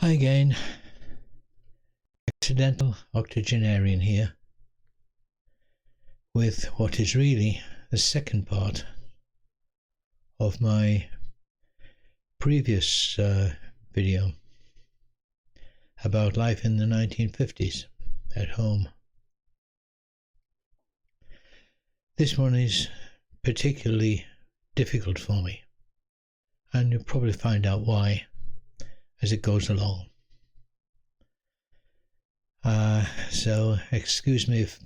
Hi again, Accidental Octogenarian here, with what is really the second part of my previous video about life in the 1950s at home. This one is particularly difficult for me, and you'll probably find out why as it goes along. So excuse me if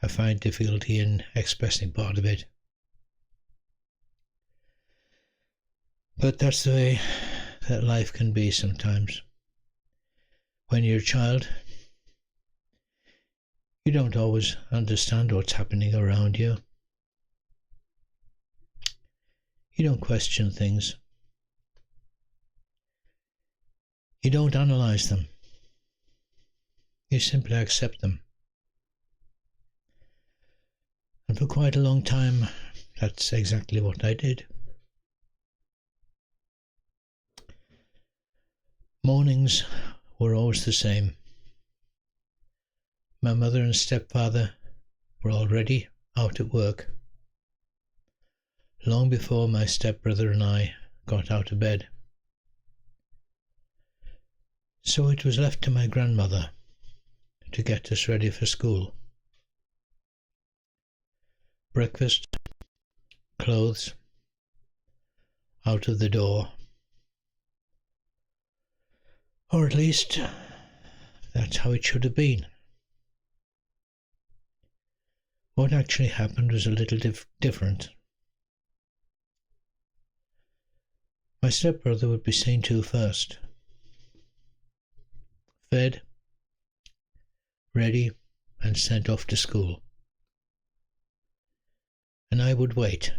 I find difficulty in expressing part of it. But that's the way that life can be sometimes. When you're a child, you don't always understand what's happening around you. You don't question things. You don't analyze them. You simply accept them. And for quite a long time, that's exactly what I did. Mornings were always the same. My mother and stepfather were already out at work, long before my stepbrother and I got out of bed. So it was left to my grandmother to get us ready for school. Breakfast, clothes, out of the door. Or at least, that's how it should have been. What actually happened was a little different. My stepbrother would be seen to first. Fed, ready, and sent off to school. And I would wait.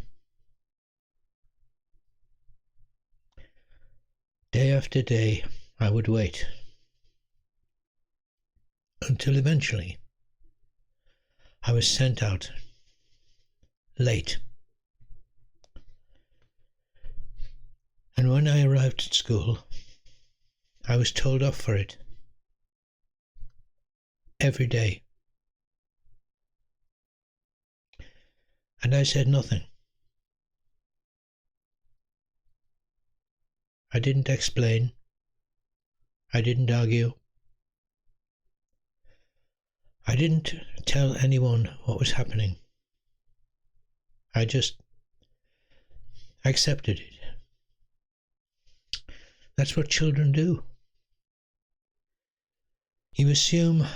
Day after day, I would wait. Until eventually, I was sent out late. And when I arrived at school, I was told off for it. Every day. And I said nothing. I didn't explain. I didn't argue. I didn't tell anyone what was happening. I just accepted it. That's what children do. You assume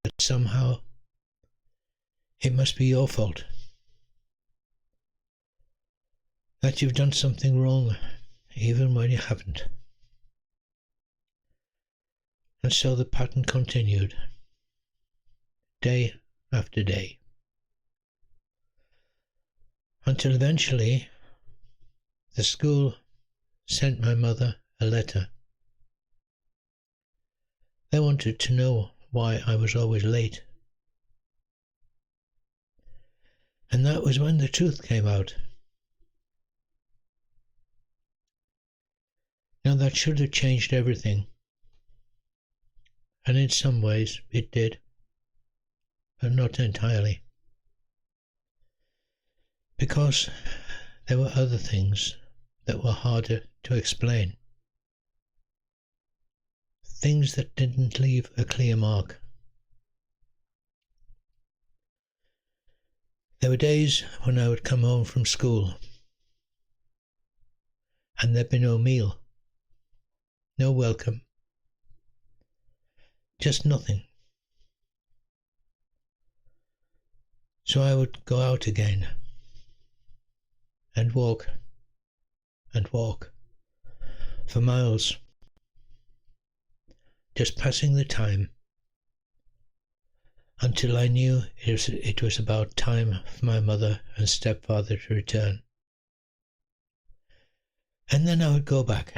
that somehow it must be your fault, that you've done something wrong even when you haven't. And so the pattern continued, day after day, until eventually the school sent my mother a letter. They wanted to know why I was always late. And that was when the truth came out. Now that should have changed everything. And in some ways it did. But not entirely. Because there were other things that were harder to explain. Things that didn't leave a clear mark. There were days when I would come home from school and there'd be no meal, no welcome, just nothing. So I would go out again and walk for miles, just passing the time until I knew it was about time for my mother and stepfather to return. And then I would go back.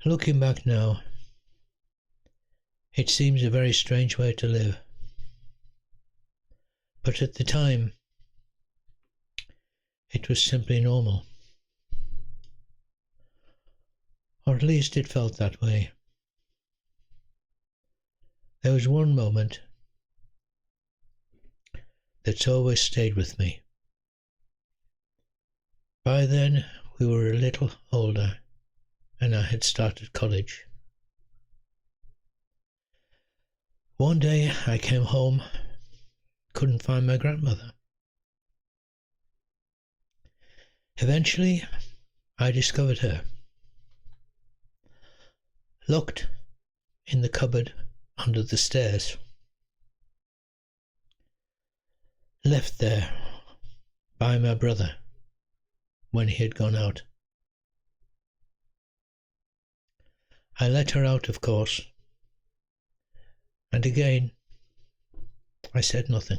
Looking back now, it seems a very strange way to live. But at the time, it was simply normal. Or at least it felt that way. There was one moment that's always stayed with me. By then, we were a little older, and I had started college. One day I came home, couldn't find my grandmother. Eventually, I discovered her. Locked in the cupboard under the stairs. Left there by my brother when he had gone out. I let her out, of course, and again I said nothing.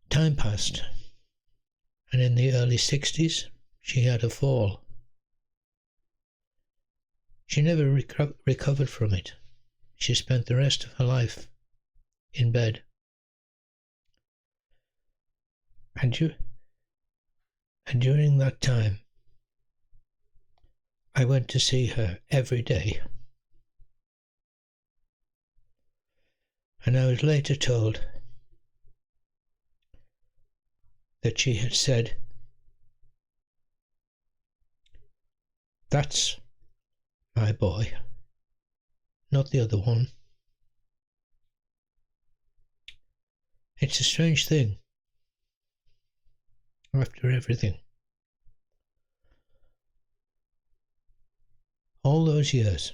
Time passed, and in the early 60s she had a fall. She never recovered from it. She spent the rest of her life in bed. And during that time, I went to see her every day. And I was later told that she had said, "That's my boy, not the other one." It's a strange thing. After everything, all those years,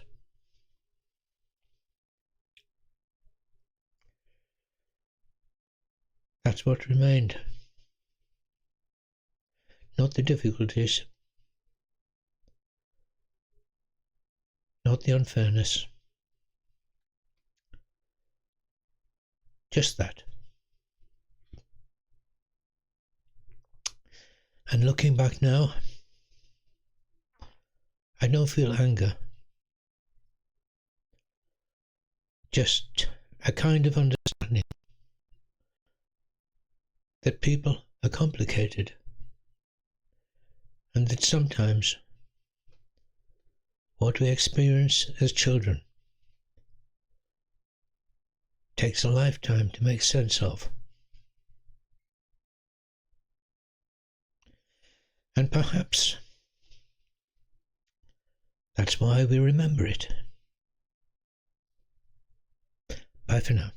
that's what remained. Not the difficulties, not the unfairness, just that. And looking back now, I don't feel anger, just a kind of understanding that people are complicated, and that sometimes what we experience as children takes a lifetime to make sense of. And perhaps that's why we remember it. Bye for now.